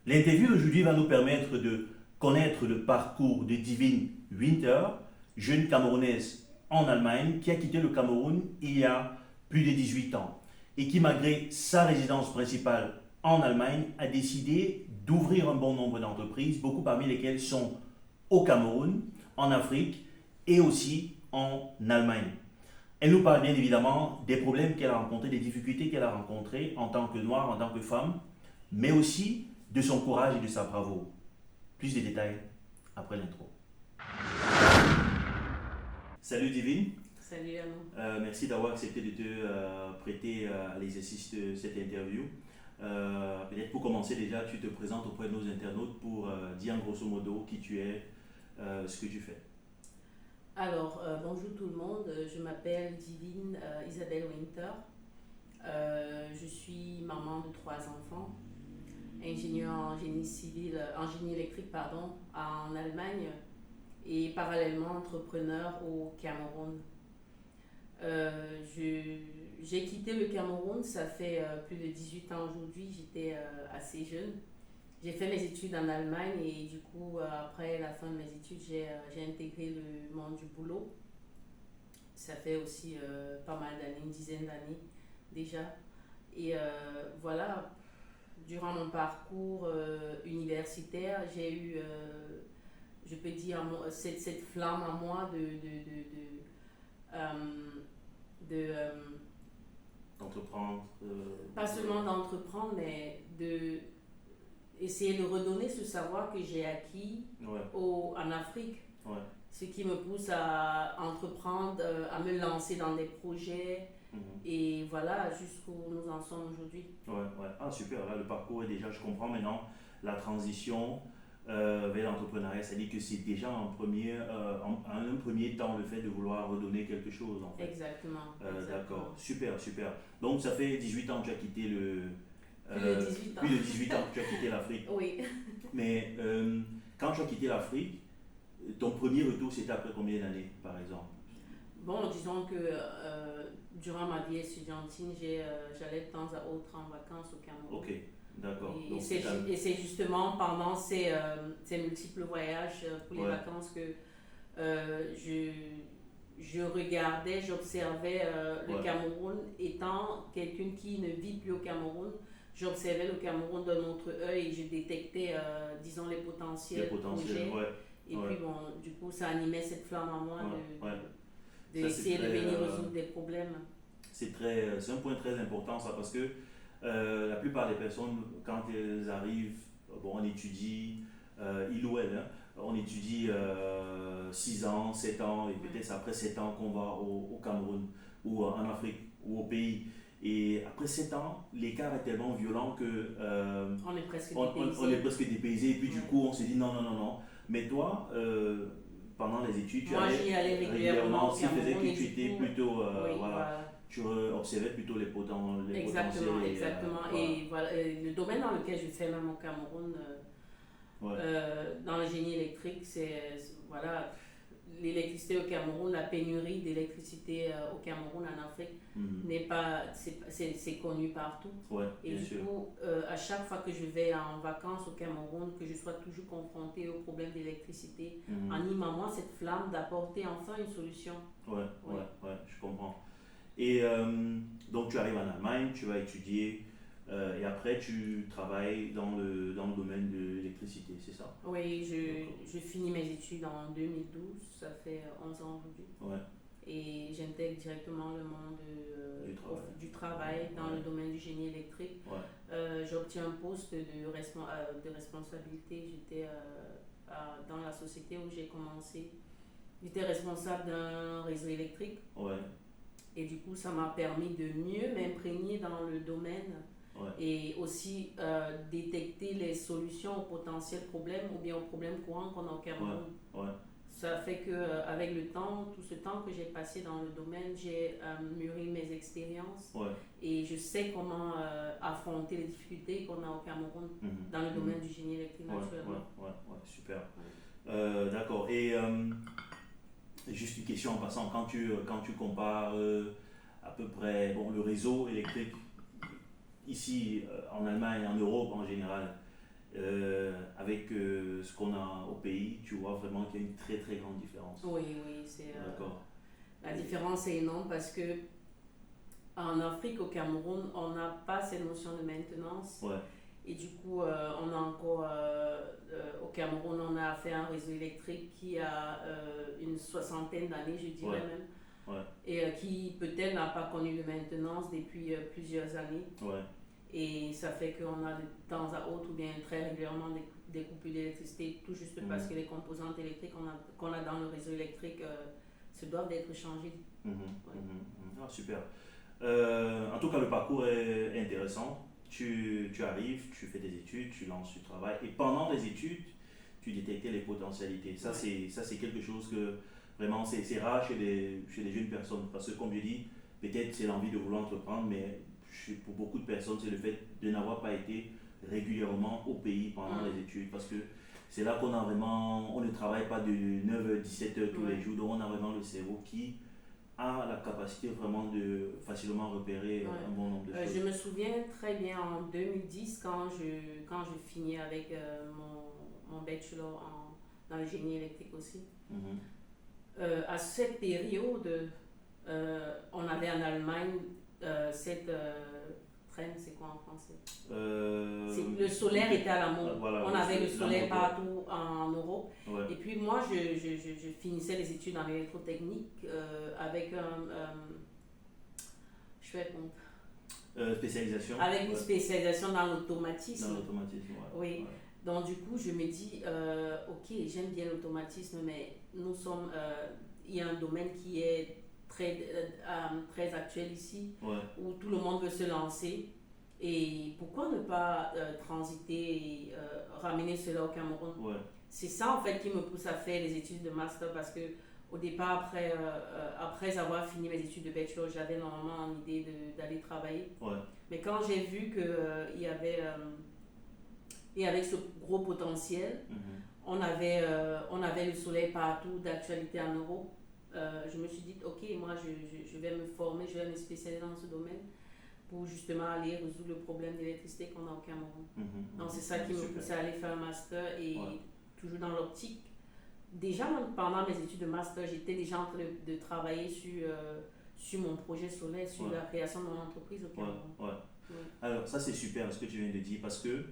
L'interview d'aujourd'hui va nous permettre de connaître le parcours de Divine Winter, jeune Camerounaise en Allemagne qui a quitté le Cameroun il y a plus de 18 ans et qui, malgré sa résidence principale en Allemagne, a décidé d'ouvrir un bon nombre d'entreprises, beaucoup parmi lesquelles sont au Cameroun, en Afrique et aussi en Allemagne. Elle nous parle bien évidemment des problèmes qu'elle a rencontrés, des difficultés qu'elle a rencontrées en tant que noire, en tant que femme, mais aussi de son courage et de sa bravoure. Plus de détails après l'intro. Salut Divine. Salut Alain. Merci d'avoir accepté de te prêter à l'exercice de cette interview. Peut-être pour commencer déjà, tu te présentes auprès de nos internautes pour dire grosso modo qui tu es, ce que tu fais. Alors, bonjour tout le monde, je m'appelle Divine Isabelle Winter. Je suis maman de 3 enfants, ingénieure en génie civil, en génie électrique en Allemagne et parallèlement entrepreneur au Cameroun. J'ai quitté le Cameroun, ça fait plus de 18 ans aujourd'hui, j'étais assez jeune. J'ai fait mes études en Allemagne et du coup, après la fin de mes études, j'ai intégré le monde du boulot. Ça fait aussi pas mal d'années, une dizaine d'années déjà. Et voilà, durant mon parcours universitaire, j'ai eu, je peux dire, cette flamme en moi D'entreprendre. pas seulement d'entreprendre, mais de essayer de redonner ce savoir que j'ai acquis Ouais. en Afrique. Ouais. Ce qui me pousse à entreprendre, à me lancer dans des projets. Et voilà, jusqu'où nous en sommes aujourd'hui. Ouais. Ah, super. Là, le parcours est déjà, je comprends maintenant la transition vers l'entrepreneuriat. C'est-à-dire que c'est déjà en un premier temps le fait de vouloir redonner quelque chose, en fait. Exactement. D'accord. Super. Donc, ça fait 18 ans que tu as quitté le. Plus de 18 ans. Plus de 18 ans que tu as quitté l'Afrique. Oui. Mais quand tu as quitté l'Afrique, ton premier retour, c'était après combien d'années, par exemple? Bon, disons que durant ma vie estudiantine, j'allais de temps à autre en vacances au Cameroun. Ok, d'accord. Et c'est justement pendant ces multiples voyages pour les vacances que je regardais, j'observais le Cameroun étant quelqu'un qui ne vit plus au Cameroun. J'observais le Cameroun d'un autre œil et je détectais, disons, les potentiels projets. Et puis, bon, du coup, ça animait cette flamme en moi d'essayer de venir résoudre des problèmes. C'est un point très important, ça, parce que la plupart des personnes, quand elles arrivent, on étudie, il ou elle, on étudie 6 ans, 7 ans, et peut-être après 7 ans qu'on va au Cameroun, ou en Afrique, ou au pays. Et après 7 ans, l'écart est tellement violent que on est presque dépaysé. Et puis du coup, on se dit non. Mais toi, pendant les études, moi j'y allais régulièrement. Ce qui faisait que tu étais coup, plutôt, tu observais plutôt les potentiels. Exactement. Et voilà, le domaine dans lequel je fais même au Cameroun, dans le génie électrique, voilà, l'électricité au Cameroun, la pénurie d'électricité au Cameroun, en Afrique, n'est pas, c'est connu partout. Et du coup, à chaque fois que je vais en vacances au Cameroun, que je sois toujours confrontée au problème d'électricité, anime en moi cette flamme d'apporter enfin une solution. Ouais, je comprends. Et donc tu arrives en Allemagne, tu vas étudier. Et après, tu travailles dans le domaine de l'électricité, c'est ça? Oui, je finis mes études en 2012, ça fait 11 ans aujourd'hui. Ouais. Et j'intègre directement le monde du travail dans le domaine du génie électrique. J'obtiens un poste de responsabilité. J'étais dans la société où j'ai commencé. J'étais responsable d'un réseau électrique. Et du coup, ça m'a permis de mieux m'imprégner dans le domaine. Et aussi détecter les solutions aux potentiels problèmes ou bien aux problèmes courants qu'on a au Cameroun. Ça fait qu'avec le temps, tout ce temps que j'ai passé dans le domaine, j'ai mûri mes expériences et je sais comment affronter les difficultés qu'on a au Cameroun dans le domaine du génie électrique naturellement. Super. D'accord. Et juste une question en passant, quand tu compares à peu près le réseau électrique ici en Allemagne, en Europe en général, avec ce qu'on a au pays, tu vois vraiment qu'il y a une très très grande différence. Oui, D'accord. La différence est énorme parce que en Afrique, au Cameroun, on n'a pas cette notion de maintenance. Ouais. Et du coup, on a encore, au Cameroun, on a fait un réseau électrique qui a une soixantaine d'années, je dirais même. Ouais. Et qui peut-être n'a pas connu de maintenance depuis plusieurs années. Ouais. Et ça fait qu'on a de temps à autre ou bien très régulièrement des coupures d'électricité, tout juste parce que les composantes électriques qu'on a dans le réseau électrique se doivent d'être changées. Ah, super. En tout cas, le parcours est intéressant. Tu arrives, tu fais des études, tu lances du travail et pendant les études, tu détectais les potentialités. Ça, c'est quelque chose que vraiment c'est rare chez les jeunes personnes parce que, comme je dis, peut-être c'est l'envie de vouloir entreprendre, mais pour beaucoup de personnes, c'est le fait de n'avoir pas été régulièrement au pays pendant les études parce que c'est là qu'on a vraiment, on ne travaille pas de 9h, 17h tous les jours, donc on a vraiment le cerveau qui a la capacité vraiment de facilement repérer un bon nombre de choses. Je me souviens très bien en 2010 quand je finis avec mon bachelor dans le génie électrique aussi. À cette période, on avait en Allemagne cette traîne, c'est quoi en français? Le solaire était à la mode. On avait le solaire partout en Europe. Ouais. Et puis moi, je finissais les études en électrotechnique avec je fais compte. Spécialisation. Avec une spécialisation dans l'automatisme. Dans l'automatisme, oui. Donc du coup, je me dis, ok, j'aime bien l'automatisme, mais il y a un domaine qui est très actuel ici, où tout le monde veut se lancer. Et pourquoi ne pas transiter et ramener cela au Cameroun? C'est ça en fait qui me pousse à faire les études de master parce que au départ, après avoir fini mes études de bachelor, j'avais normalement l'idée d'aller travailler. Mais quand j'ai vu qu'il y avait ce gros potentiel, on avait le soleil partout, d'actualité en Europe. Je me suis dit, ok, moi je vais me former, je vais me spécialiser dans ce domaine pour justement aller résoudre le problème d'électricité qu'on a au Cameroun. Donc c'est ça qui me poussait à aller faire un master et toujours dans l'optique. Déjà pendant mes études de master, j'étais déjà en train de travailler sur mon projet solaire, sur la création de mon entreprise au Cameroun. Alors ça c'est super ce que tu viens de dire parce que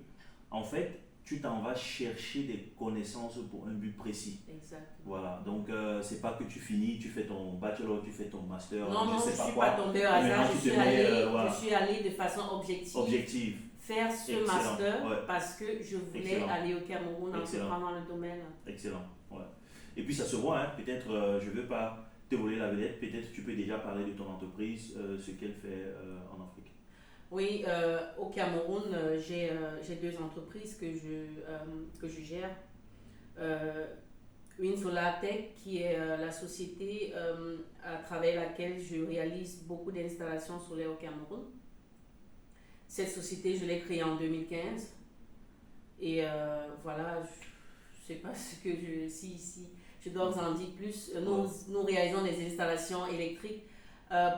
en fait tu t'en vas chercher des connaissances pour un but précis. Exactement. Voilà, donc c'est pas que tu finis, tu fais ton bachelor, tu fais ton master, non, je suis pas tombée au hasard, je suis allée de façon objective. Faire ce master parce que je voulais aller au Cameroun entreprendre dans le domaine. Excellent, Et puis ça se voit, hein, peut-être, je ne veux pas te voler la vedette, peut-être tu peux déjà parler de ton entreprise, ce qu'elle fait en Afrique. Oui, au Cameroun, j'ai deux entreprises que je gère. Une Solartech qui est la société à travers laquelle je réalise beaucoup d'installations solaires au Cameroun. Cette société, je l'ai créée en 2015. Et voilà, je ne sais pas ce que si je dois vous en dire plus. Nous réalisons des installations électriques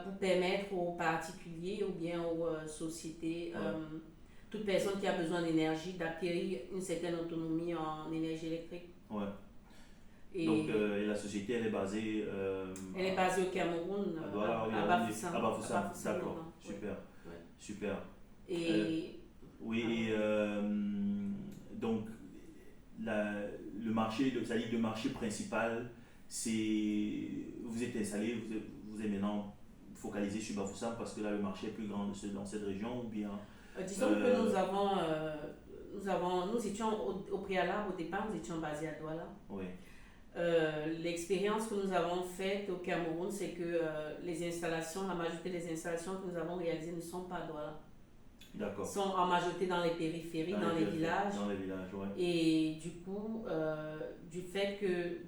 pour permettre aux particuliers ou bien aux sociétés, toute personne qui a besoin d'énergie, d'acquérir une certaine autonomie en énergie électrique. Donc la société, elle est basée elle est basée au Cameroun, à Bafoussam. D'accord, super. Et donc le marché principal, c'est vous êtes installé, vous êtes maintenant focalisé sur Bafoussam parce que là le marché est plus grand dans cette région ou bien disons que nous étions au préalable, au départ nous étions basés à Douala. L'expérience que nous avons faite au Cameroun, c'est que la majorité des installations que nous avons réalisées ne sont pas à Douala. D'accord. Sont en majorité dans les périphéries, dans les villages. Dans les villages, Et du coup, du fait que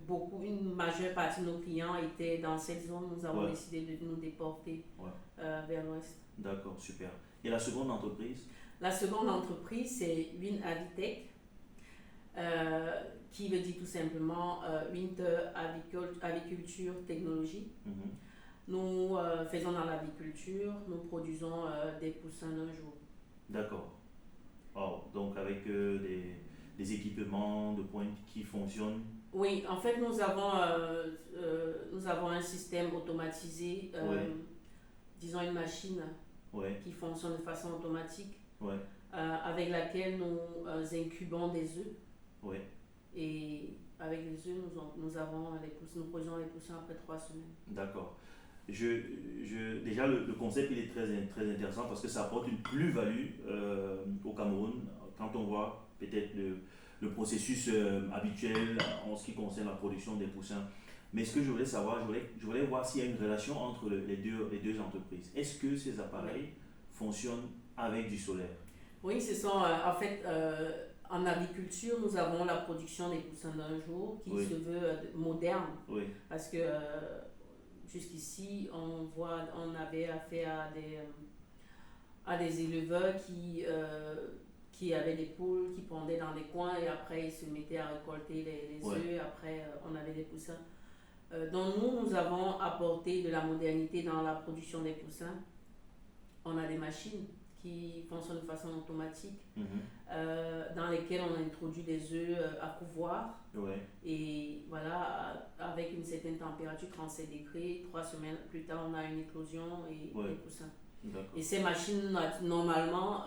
une majeure partie de nos clients étaient dans cette zone, nous avons décidé de nous déporter vers l'ouest. D'accord, super. Et la seconde entreprise? La seconde entreprise, c'est Win Avitech, qui veut dire tout simplement Winter Aviculture Technologie. Nous faisons dans l'aviculture, nous produisons des poussins d'un jour. D'accord. Donc avec des équipements de pointe qui fonctionnent? Oui, en fait, nous avons un système automatisé, disons une machine qui fonctionne de façon automatique, avec laquelle nous incubons des œufs. Et avec les œufs, nous produisons les poussins après 3 semaines. D'accord. Déjà, le concept il est très, très intéressant parce que ça apporte une plus-value au Cameroun quand on voit peut-être le processus habituel en ce qui concerne la production des poussins. Mais ce que je voulais savoir, je voulais voir s'il y a une relation entre les deux entreprises. Est-ce que ces appareils fonctionnent avec du solaire? Oui, ce sont en fait en agriculture, nous avons la production des poussins d'un jour qui se veut moderne. Parce que jusqu'ici, on avait affaire à des éleveurs qui avaient des poules, qui pendaient dans les coins et après ils se mettaient à récolter les œufs. Après, on avait des poussins. Donc nous avons apporté de la modernité dans la production des poussins. On a des machines qui fonctionnent de façon automatique, dans lesquelles on a introduit des œufs à couvoir. Et voilà, avec une certaine température, 37 degrés, 3 semaines plus tard, on a une éclosion et des poussins. Et ces machines, normalement,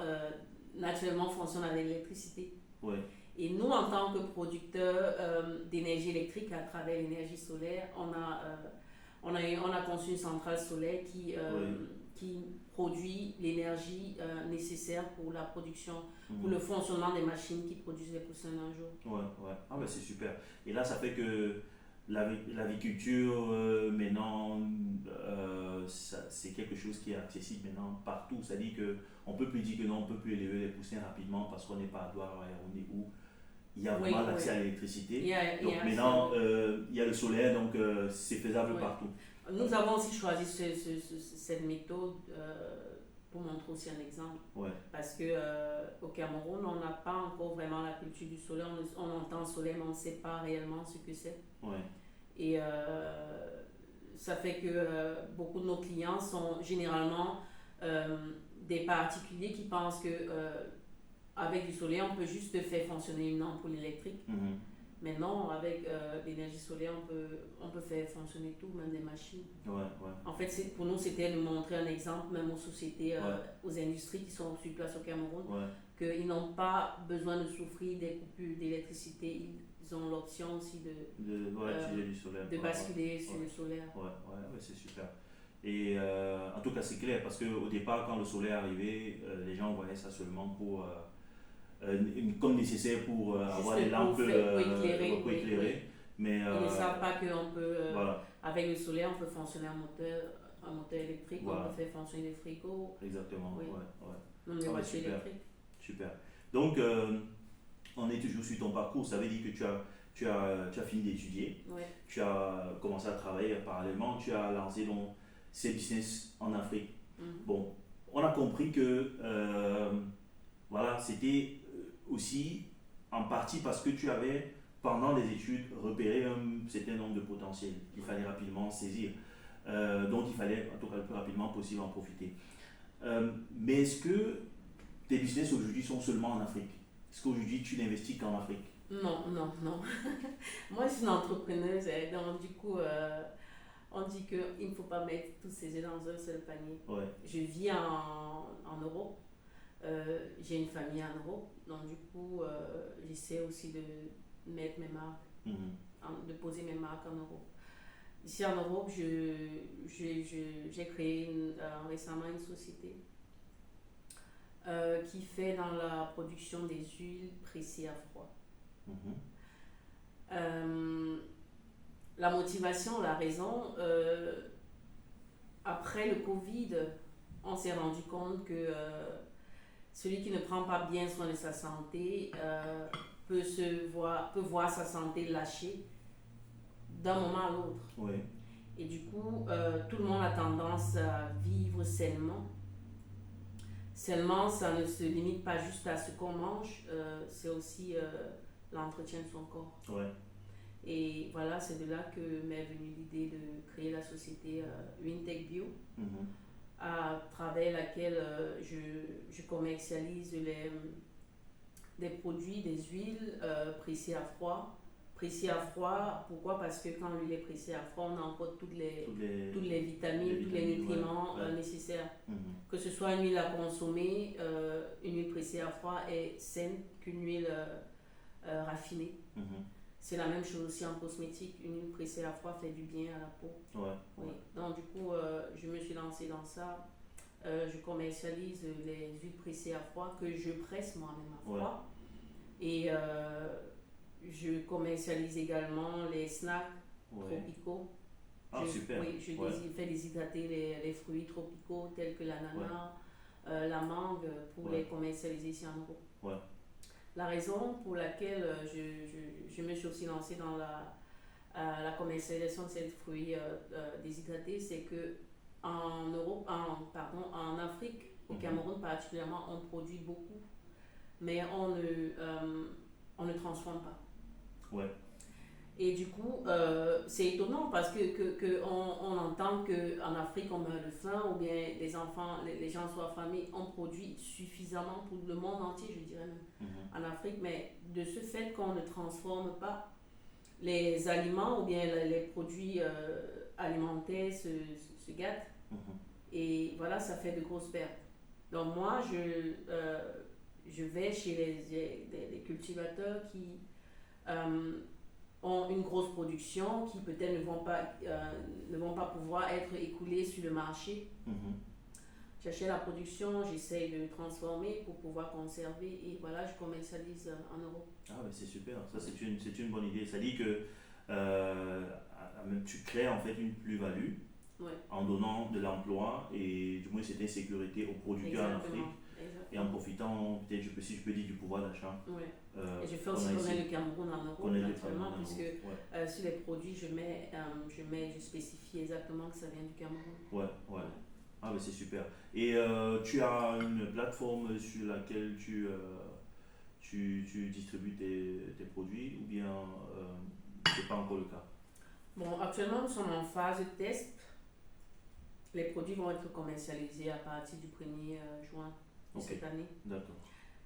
naturellement, fonctionnent avec l'électricité. Et nous, en tant que producteurs d'énergie électrique à travers l'énergie solaire, on a conçu une centrale solaire qui produit l'énergie nécessaire pour la production, pour le fonctionnement des machines qui produisent les poussins d'un jour. Ah ben c'est super. Et là, ça fait que l'aviculture, maintenant, c'est quelque chose qui est accessible maintenant partout. C'est-à-dire qu'on ne peut plus dire que non, on ne peut plus élever les poussins rapidement parce qu'on n'est pas à Douala, on est où il y a vraiment l'accès à l'électricité. Donc maintenant, il y a le solaire, donc c'est faisable partout. Nous avons aussi choisi cette méthode pour montrer aussi un exemple. Parce qu'au Cameroun, on n'a pas encore vraiment la culture du solaire. On entend solaire, mais on ne sait pas réellement ce que c'est. Et ça fait que beaucoup de nos clients sont généralement des particuliers qui pensent que avec du solaire, on peut juste faire fonctionner une ampoule électrique. Mais non, avec l'énergie solaire, on peut faire fonctionner tout, même des machines. En fait, pour nous, c'était de montrer un exemple, même aux sociétés, aux industries qui sont sur place au Cameroun, qu'ils n'ont pas besoin de souffrir des coupures d'électricité. Ils ont l'option aussi de basculer sur le solaire. C'est super. Et en tout cas, c'est clair, parce qu'au départ, quand le solaire est arrivé, les gens voyaient ça seulement pour... comme nécessaire pour avoir les lampes pour éclairer. Mais, ils ne savent pas qu'on peut, avec le solaire, on peut fonctionner un moteur électrique, on peut faire fonctionner des frigos. Exactement, Même les voitures électriques. Super. Donc, on est toujours sur ton parcours, ça veut dire que tu as fini d'étudier, tu as commencé à travailler parallèlement, tu as lancé donc ces business en Afrique. Bon, on a compris que c'était aussi en partie parce que tu avais, pendant les études, repéré un certain nombre de potentiels qu'il fallait rapidement saisir. Donc il fallait, en tout cas le plus rapidement possible, en profiter. Mais est-ce que tes business aujourd'hui sont seulement en Afrique? Est-ce qu'aujourd'hui tu n'investis qu'en Afrique? Non. Moi je suis une entrepreneuse, donc du coup on dit qu'il ne faut pas mettre tous ses œufs dans un seul panier. Je vis en Europe. J'ai une famille en Europe, donc du coup j'essaie aussi de mettre mes marques, de poser mes marques en Europe. Ici en Europe, j'ai créé récemment une société qui fait dans la production des huiles pressées à froid. La motivation, la raison, après le Covid, on s'est rendu compte que celui qui ne prend pas bien soin de sa santé peut voir sa santé lâcher d'un moment à l'autre. Et du coup, tout le monde a tendance à vivre sainement. Seulement, ça ne se limite pas juste à ce qu'on mange, c'est aussi l'entretien de son corps. Et voilà, c'est de là que m'est venue l'idée de créer la société Wintech Bio. À travers laquelle je commercialise des produits, des huiles pressées à froid. Pressées à froid, pourquoi? Parce que quand l'huile est pressée à froid, on a encore toutes les vitamines, tous les nutriments nécessaires. Que ce soit une huile à consommer, une huile pressée à froid est saine qu'une huile raffinée. C'est la même chose aussi en cosmétique. Une huile pressée à froid fait du bien à la peau. Oui. Donc du coup, je me suis lancée dans ça. Je commercialise les huiles pressées à froid que je presse moi-même à froid. Et je commercialise également les snacks tropicaux. Super. Oui, je fais déshydrater les fruits tropicaux tels que l'ananas, la mangue pour les commercialiser ici en Europe. La raison pour laquelle je me suis aussi lancée dans la commercialisation de ces fruits déshydratés, c'est que en Afrique, au Cameroun particulièrement, on produit beaucoup, mais on ne transforme pas. Et du coup, c'est étonnant parce que on entend qu'en Afrique, on meurt de faim ou bien les gens sont affamés. On produit suffisamment pour le monde entier, je dirais même, en Afrique. Mais de ce fait qu'on ne transforme pas les aliments ou bien les produits alimentaires se gâtent. Et voilà, ça fait de grosses pertes. Donc moi, je vais chez les cultivateurs qui ont une grosse production, qui peut-être ne vont pas pouvoir être écoulés sur le marché. J'achète la production, j'essaie de transformer pour pouvoir conserver et voilà, je commercialise en Europe. C'est super, ça c'est une bonne idée. Ça dit que tu crées en fait une plus-value en donnant de l'emploi et du moins cette sécurité aux producteurs en Afrique. Et en profitant, peut-être, si je peux dire, du pouvoir d'achat. Et je fais aussi connaître le Cameroun en Europe, naturellement, puisque sur les produits, je spécifie exactement que ça vient du Cameroun. Mais c'est super. Et tu as une plateforme sur laquelle tu distribues tes produits ou bien c'est pas encore le cas? Bon, actuellement, nous sommes en phase de test. Les produits vont être commercialisés à partir du 1er juin. Cette année. D'accord.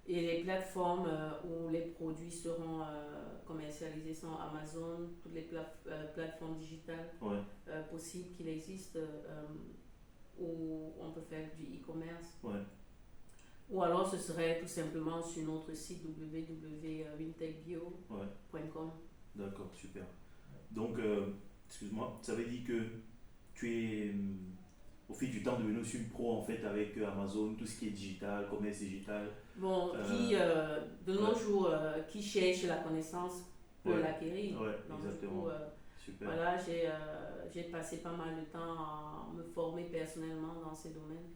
Et les plateformes où les produits seront commercialisés sont Amazon, toutes les plateformes digitales possibles qu'il existe où on peut faire du e-commerce. Ou alors ce serait tout simplement sur notre site www.wintechbio.com. D'accord, super. Donc, excuse-moi, ça veut dire que tu es au fil du temps devenu aussi une pro en fait avec Amazon, tout ce qui est digital, commerce digital. Bon, de nos jours, qui cherche la connaissance peut l'acquérir. Donc exactement. du coup, super. Voilà, j'ai passé pas mal de temps à me former personnellement dans ces domaines.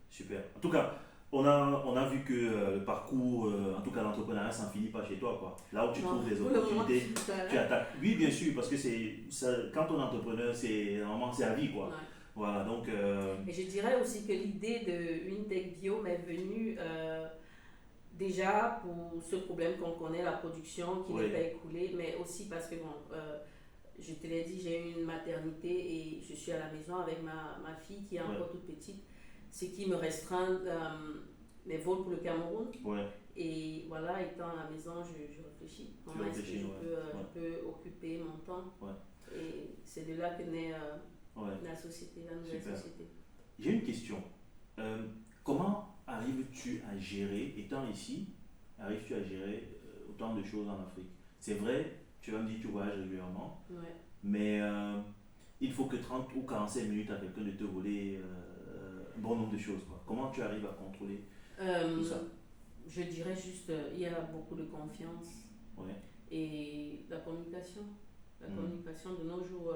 Super. En tout cas, on a vu que le parcours, en tout cas l'entrepreneuriat, ça n'en finit pas chez toi, quoi. Là où tu trouves des opportunités, tu attaques. Oui, bien sûr, parce que quand on est entrepreneur, normalement c'est à vie, quoi. Voilà, donc... Et je dirais aussi que l'idée de Wintech Bio m'est venue déjà pour ce problème qu'on connaît, la production qui n'est pas écoulée, mais aussi parce que, je te l'ai dit, j'ai eu une maternité et je suis à la maison avec ma fille qui est encore toute petite, ce qui me restreint mes vols pour le Cameroun. Et voilà, étant à la maison, je réfléchis. Comment est-ce que je peux occuper mon temps. Et c'est de là que naît... la société, la nouvelle société. J'ai une question. Comment arrives-tu à gérer, étant ici, autant de choses en Afrique? C'est vrai, tu vas me dire que tu voyages régulièrement, mais il faut que 30 ou 45 minutes à quelqu'un de te voler un bon nombre de choses. Comment tu arrives à contrôler tout ça? Je dirais juste, il y a beaucoup de confiance et la communication. La communication de nos jours,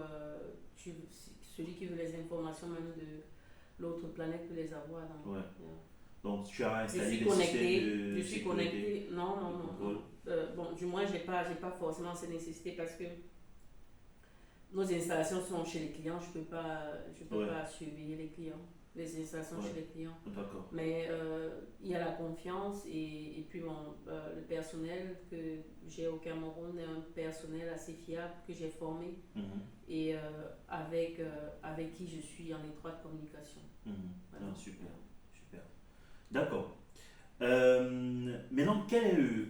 celui qui veut les informations même de l'autre planète peut les avoir. Donc tu as installé des systèmes de sécurité. Non. Bon, du moins, j'ai pas forcément ces nécessités parce que nos installations sont chez les clients. Je peux pas surveiller les clients. Les installations chez les clients. D'accord. Mais il y a la confiance et puis le personnel que j'ai au Cameroun est un personnel assez fiable que j'ai formé et avec qui je suis en étroite communication. Super. D'accord. Maintenant, quel est le...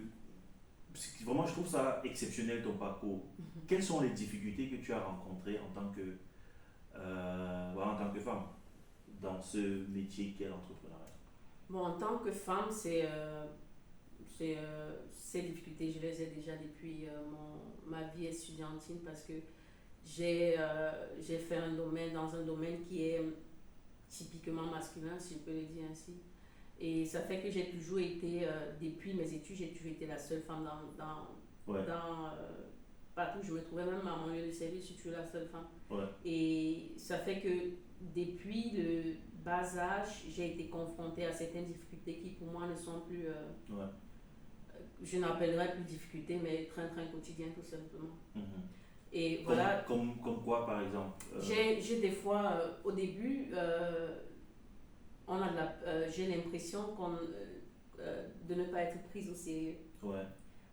Parce que vraiment, je trouve ça exceptionnel ton parcours. Quelles sont les difficultés que tu as rencontrées en tant que, voilà, en tant que femme dans ce métier qu'est l'entrepreneuriat? Bon, en tant que femme, ces difficultés, je les ai déjà depuis ma vie estudiantine parce que j'ai fait dans un domaine qui est typiquement masculin, si je peux le dire ainsi. Et ça fait que j'ai toujours été, depuis mes études, j'ai toujours été la seule femme partout où je me trouvais, même à mon lieu de service, je suis toujours la seule femme. Ouais. Et ça fait que depuis le bas âge, j'ai été confrontée à certaines difficultés qui pour moi ne sont plus, je n'appellerais plus difficultés, mais train-train quotidien tout simplement. Et voilà. Comme quoi par exemple J'ai des fois, au début, j'ai l'impression de ne pas être prise au sérieux. Ouais.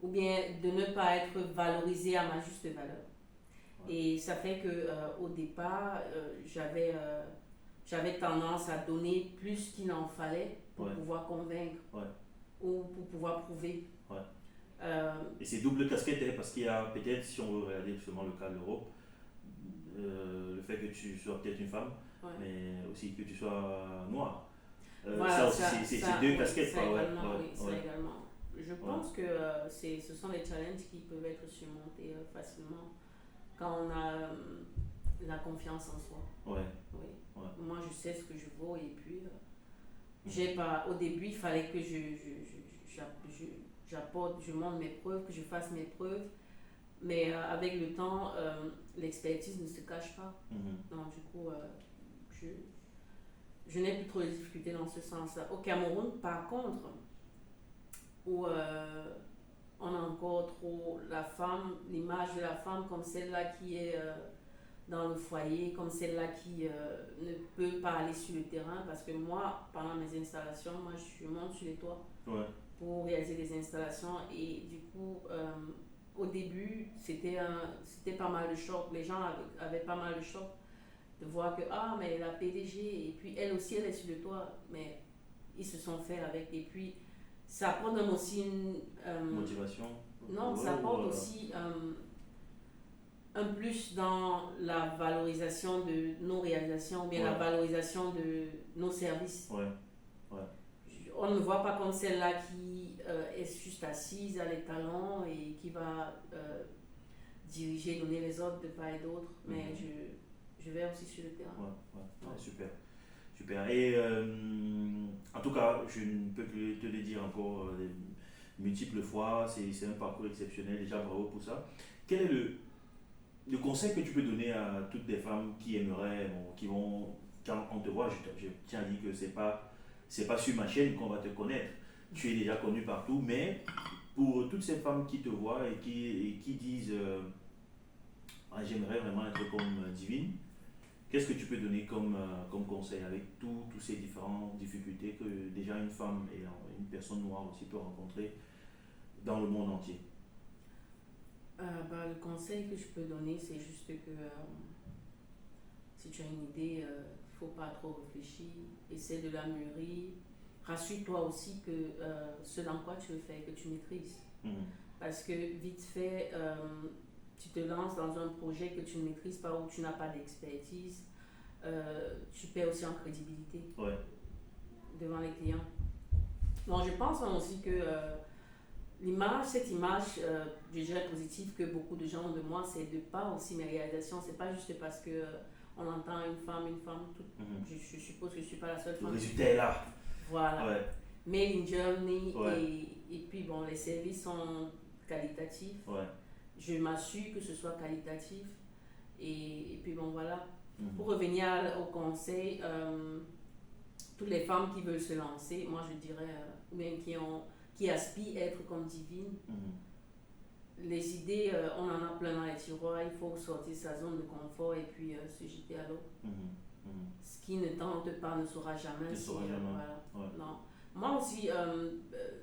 Ou bien de ne pas être valorisée à ma juste valeur. Ouais. Et ça fait qu'au départ, j'avais tendance à donner plus qu'il n'en fallait pour pouvoir convaincre ou pour pouvoir prouver. Et c'est double casquette, parce qu'il y a peut-être, si on veut regarder justement le cas de l'Europe, le fait que tu sois peut-être une femme, mais aussi que tu sois noire. Voilà, c'est deux casquettes. Ça également. Je pense que ce sont des challenges qui peuvent être surmontés facilement quand on a la confiance en soi. Oui. Moi, je sais ce que je vaux et puis au début, il fallait que j'apporte, je montre mes preuves, que je fasse mes preuves. Mais avec le temps, l'expertise ne se cache pas. Donc, du coup, je n'ai plus trop de difficultés dans ce sens-là. Au Cameroun, par contre, où on a encore trop l'image de la femme comme celle-là qui est dans le foyer, comme celle-là qui ne peut pas aller sur le terrain. Parce que moi, pendant mes installations, je monte sur les toits pour réaliser des installations. Et du coup, au début, c'était pas mal de choc. Les gens avaient pas mal de choc de voir que, mais la PDG, et puis elle aussi, elle est sur le toit. Mais ils se sont fait avec. Et puis, ça apporte aussi une... motivation. Non, ça apporte aussi un plus dans la valorisation de nos réalisations, ou bien la valorisation de nos services. On ne me voit pas comme celle-là qui est juste assise à les talons et qui va diriger, donner les ordres de part et d'autre, mais je vais aussi sur le terrain. Super. Et en tout cas, je ne peux que te le dire encore multiples fois, c'est un parcours exceptionnel, déjà bravo pour ça. Quel est le conseil que tu peux donner à toutes les femmes qui aimeraient, qui vont, quand on te voit, je tiens à dire que c'est pas sur ma chaîne qu'on va te connaître, tu es déjà connu partout, mais pour toutes ces femmes qui te voient et qui disent j'aimerais vraiment être comme Divine, qu'est-ce que tu peux donner comme conseil avec toutes ces différentes difficultés que déjà une femme et une personne noire aussi peut rencontrer dans le monde entier? Le conseil que je peux donner, c'est juste que si tu as une idée, il ne faut pas trop réfléchir, essaie de la mûrir. Rassure-toi aussi que ce dans quoi tu le fais, que tu maîtrises. Parce que vite fait, tu te lances dans un projet que tu ne maîtrises pas ou tu n'as pas d'expertise, tu perds aussi en crédibilité devant les clients. Donc je pense aussi que cette image, je dirais positive que beaucoup de gens ont de moi, c'est de par aussi mes réalisations. C'est pas juste parce que on entend une femme, je suppose que je ne suis pas la seule femme. Le résultat est là. Voilà. Made in Germany et puis bon, les services sont qualitatifs. Je m'assure que ce soit qualitatif et puis bon voilà. Pour revenir au conseil, toutes les femmes qui veulent se lancer, moi je dirais, ou bien qui aspirent à être comme Divine, les idées, on en a plein dans les tiroirs, il faut sortir de sa zone de confort et puis se jeter à l'eau. Ce qui ne tente pas ne saura jamais. Non. Moi aussi,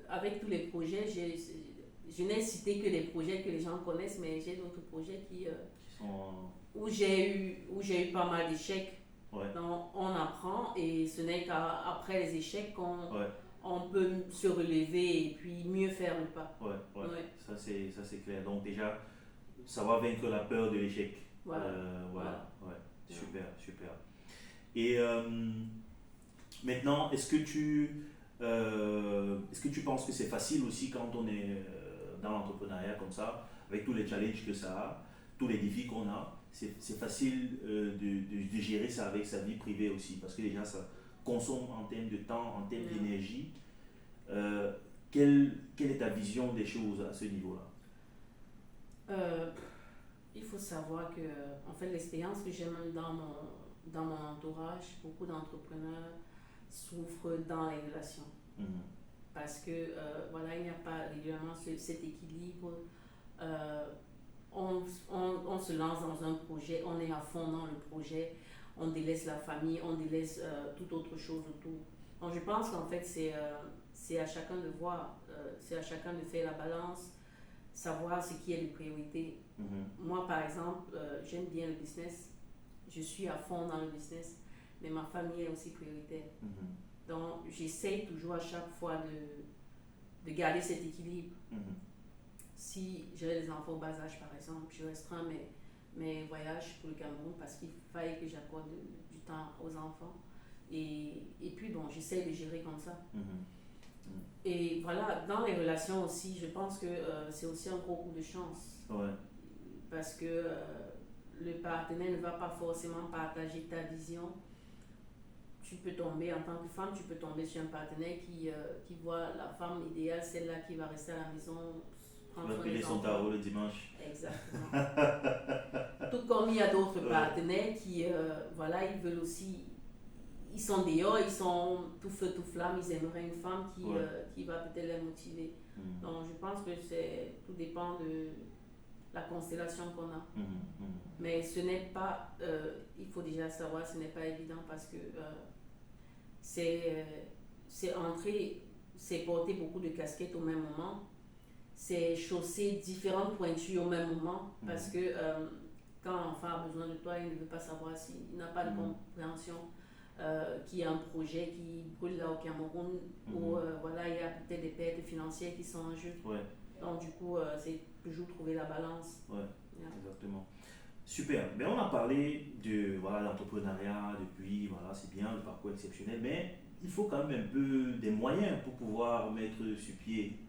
avec tous les projets, je n'ai cité que les projets que les gens connaissent, mais j'ai d'autres projets qui sont... où j'ai eu pas mal d'échecs. Donc on apprend et ce n'est qu'après les échecs qu'on on peut se relever et puis mieux faire le pas. Ouais. Ça c'est clair. Donc déjà, savoir vaincre la peur de l'échec. Voilà. Ouais. Super. Et maintenant, est-ce que tu penses que c'est facile aussi quand on est dans l'entrepreneuriat comme ça, avec tous les challenges que ça a, tous les défis qu'on a, c'est facile de gérer ça avec sa vie privée aussi, parce que déjà ça consomme en termes de temps, en termes d'énergie. Quelle est ta vision des choses à ce niveau-là? Il faut savoir que, en fait, l'expérience que j'ai même dans mon entourage, beaucoup d'entrepreneurs souffrent dans les relations. Parce que, il n'y a pas régulièrement cet équilibre. On se lance dans un projet, on est à fond dans le projet, on délaisse la famille, on délaisse toute autre chose autour. Donc je pense qu'en fait c'est à chacun de voir, c'est à chacun de faire la balance, savoir ce qui est de priorité. Moi par exemple, j'aime bien le business, je suis à fond dans le business, mais ma famille est aussi prioritaire. Donc j'essaie toujours à chaque fois de garder cet équilibre. Si j'ai des enfants au bas âge, par exemple, je restreins mes voyages pour le Cameroun parce qu'il fallait que j'accorde du temps aux enfants. Et puis, bon, j'essaie de gérer comme ça. Et voilà, dans les relations aussi, je pense que c'est aussi un gros coup de chance. Parce que le partenaire ne va pas forcément partager ta vision. Tu peux tomber, en tant que femme, tu peux tomber sur un partenaire qui voit la femme idéale, celle-là qui va rester à la maison. On va payer son tarot le dimanche. Exactement. Tout comme il y a d'autres partenaires qui, ils veulent aussi, ils sont dehors, ils sont tout feu, tout flamme, ils aimeraient une femme qui va peut-être les motiver. Donc je pense que tout dépend de la constellation qu'on a. Mais ce n'est pas, il faut déjà savoir, ce n'est pas évident parce que c'est entrer, c'est porter beaucoup de casquettes au même moment. C'est chausser différentes pointures au même moment parce que quand l'enfant a besoin de toi, il ne veut pas savoir s'il n'a pas de compréhension qu'il y a un projet qui brûle là au Cameroun où il y a peut-être des pertes financières qui sont en jeu. Donc du coup, c'est toujours trouver la balance. Exactement. Super. Ben, on a parlé de l'entrepreneuriat depuis, c'est bien, le parcours exceptionnel, mais il faut quand même un peu des moyens pour pouvoir mettre sur pied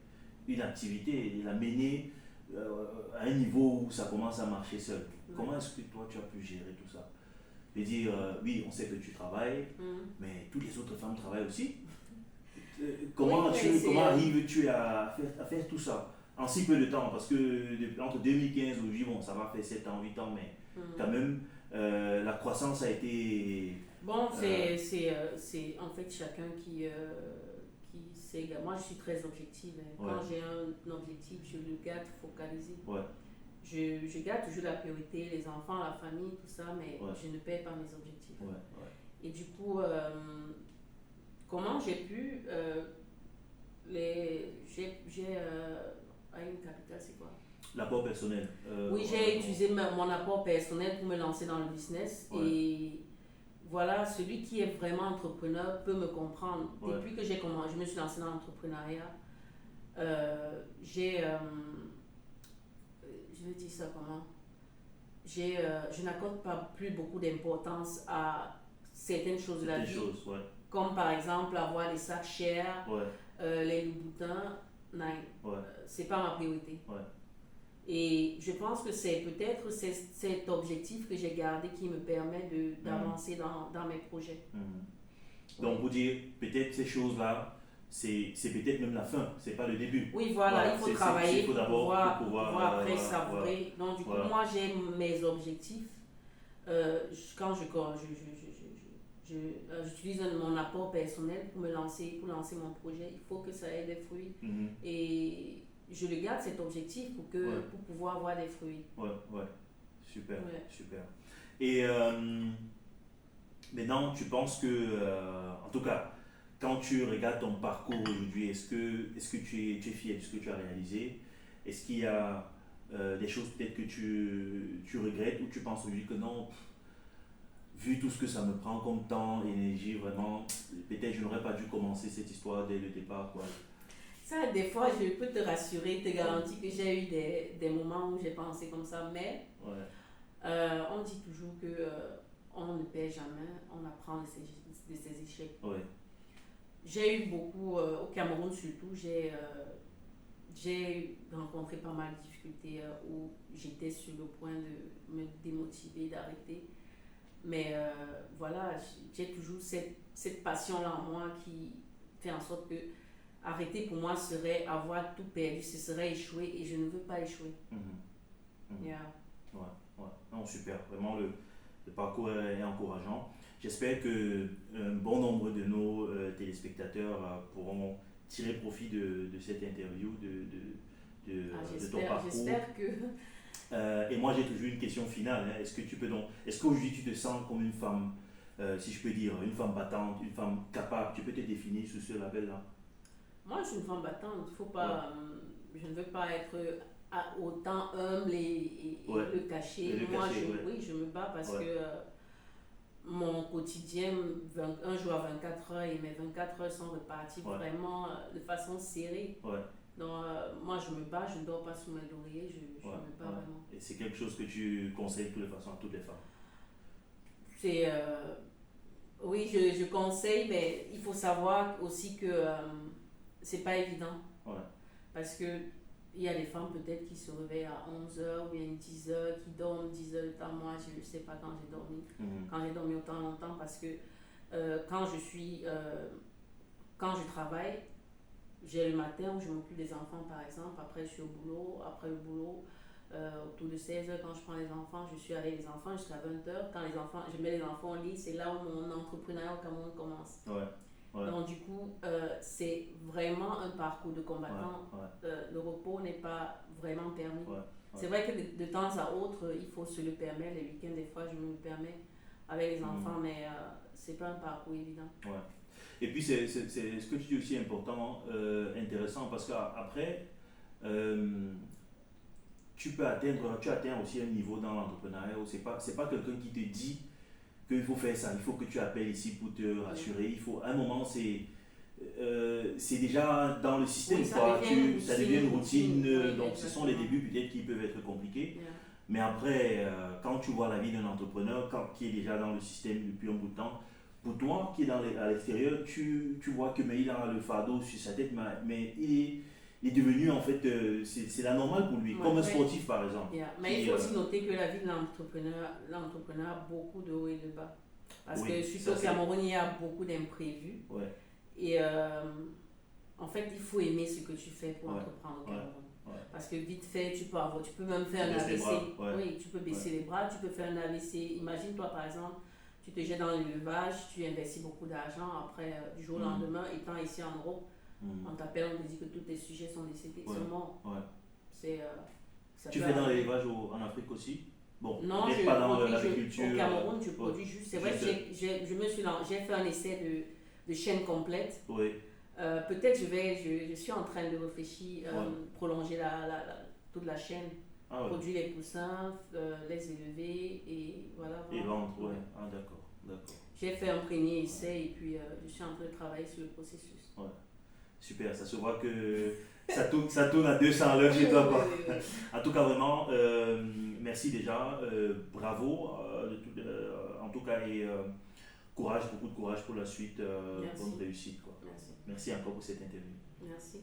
une activité et la mener à un niveau où ça commence à marcher seul. Comment est-ce que toi tu as pu gérer tout ça? Et dire, oui, on sait que tu travailles, mais toutes les autres femmes travaillent aussi. Comment arrives-tu à faire tout ça en si peu de temps? Parce que entre 2015 aujourd'hui, bon, ça va faire 7 ans, 8 ans, mais quand même, la croissance a été... Bon, c'est en fait chacun qui sait. Moi, je suis très objective. Quand j'ai un objectif, je le garde focalisé. Je garde toujours la priorité, les enfants, la famille, tout ça, mais je ne perds pas mes objectifs. Et du coup, comment j'ai pu... une capitale, c'est quoi? L'apport personnel. Oui, j'ai utilisé mon apport personnel pour me lancer dans le business. Et voilà, celui qui est vraiment entrepreneur peut me comprendre. Depuis que je me suis lancée dans l'entrepreneuriat, je vais dire ça comment? Je n'accorde pas plus beaucoup d'importance à certaines choses de la vie. Comme par exemple avoir des sacs chers, les Louboutins, c'est pas ma priorité. Et je pense que c'est peut-être cet objectif que j'ai gardé qui me permet d'avancer dans mes projets. Donc vous dire, peut-être ces choses-là, c'est peut-être même la fin, c'est pas le début. Oui, voilà, il faut travailler pour pouvoir après savourer. Donc du coup, moi j'ai mes objectifs. Quand j'utilise mon apport personnel pour lancer mon projet, il faut que ça ait des fruits. Et je le garde cet objectif pour pouvoir avoir des fruits. Super. Et maintenant, tu penses que, en tout cas, quand tu regardes ton parcours aujourd'hui, est-ce que tu es fier de ce que tu as réalisé? Est-ce qu'il y a des choses peut-être que tu regrettes ou tu penses aujourd'hui que non, vu tout ce que ça me prend comme temps, énergie, vraiment, peut-être je n'aurais pas dû commencer cette histoire dès le départ, quoi. Ça, des fois, je peux te rassurer, te garantir que j'ai eu des moments où j'ai pensé comme ça, mais on dit toujours que on ne perd jamais, on apprend de ses échecs. Ouais. J'ai eu beaucoup, au Cameroun surtout, j'ai rencontré pas mal de difficultés où j'étais sur le point de me démotiver, d'arrêter. Mais voilà, j'ai toujours cette passion-là en moi qui fait en sorte que arrêter pour moi serait avoir tout perdu, ce serait échouer et je ne veux pas échouer. Yeah. Ouais. Non, super. Vraiment, le parcours est encourageant. J'espère que un bon nombre de nos téléspectateurs pourront tirer profit de cette interview, de ton parcours. J'espère que... et moi, j'ai toujours une question finale. Hein. Est-ce qu'aujourd'hui, tu te sens comme une femme, si je peux dire, une femme battante, une femme capable? Tu peux te définir sous ce label-là? Moi, je suis une femme battante. Faut pas, je ne veux pas être autant humble et le cacher. Oui, je me bats parce que mon quotidien, un jour à 24 heures, et mes 24 heures sont reparties vraiment de façon serrée. Donc, moi, je me bats, je ne dors pas sous mes lauriers, je me bats vraiment. Et c'est quelque chose que tu conseilles de toute façon à toutes les femmes? Oui, je conseille, mais il faut savoir aussi que c'est pas évident. Parce que il y a des femmes peut-être qui se réveillent à 11h ou bien 10h, qui dorment 10 heures de temps. Moi, je ne sais pas quand j'ai dormi. Quand j'ai dormi autant longtemps parce que quand je travaille, j'ai le matin où je m'occupe des enfants par exemple, après je suis au boulot, après le boulot, autour de 16h quand je prends les enfants, je suis avec les enfants jusqu'à 20h. Quand je mets les enfants au lit, c'est là où mon entrepreneuriat au Cameroun commence. Donc du coup, c'est vraiment un parcours de combattant. Le repos n'est pas vraiment permis. C'est vrai que de temps à autre, il faut se le permettre. Les week-ends, des fois, je me le permets avec les enfants, mais c'est pas un parcours évident. Et puis, ce que tu dis aussi important, intéressant, parce qu'après, tu atteins aussi un niveau dans l'entrepreneuriat où c'est pas quelqu'un qui te dit qu'il faut faire ça, il faut que tu appelles ici pour te rassurer. Il faut, à un moment, c'est déjà dans le système, ça devient une routine. Donc, ce sont les débuts peut-être qui peuvent être compliqués. Mais après, quand tu vois la vie d'un entrepreneur, qui est déjà dans le système depuis un bout de temps, pour toi qui est à l'extérieur, tu vois que il a le fardeau sur sa tête, mais il est devenu en fait, c'est la normale pour lui, comme un sportif par exemple. Mais il faut aussi noter que la vie de l'entrepreneur a beaucoup de hauts et de bas. Parce que surtout au Cameroun, il y a beaucoup d'imprévus. Et en fait, il faut aimer ce que tu fais pour entreprendre au Cameroun. Parce que vite fait, tu peux même faire un AVC. Oui, tu peux baisser les bras, tu peux faire un AVC. Imagine-toi par exemple, tu te jettes dans l'élevage, tu investis beaucoup d'argent, après du jour au lendemain, étant ici en Europe, on t'appelle, on te dit que tous tes sujets sont décédés, sont morts. Tu fais dans l'élevage en Afrique aussi? Bon, non, pas dans l'agriculture. Au Cameroun, je produis juste. C'est vrai que j'ai fait un essai de chaîne complète. Peut-être je suis en train de réfléchir, prolonger toute la chaîne. Produire les poussins, les élever et voilà. Et vendre, d'accord. J'ai fait un premier essai et puis je suis en train de travailler sur le processus. Super, ça se voit que ça tourne à 200 à l'heure chez toi. En tout cas, vraiment, merci déjà, bravo, en tout cas, et beaucoup de courage pour la suite, bonne réussite. Merci encore pour cette interview. Merci.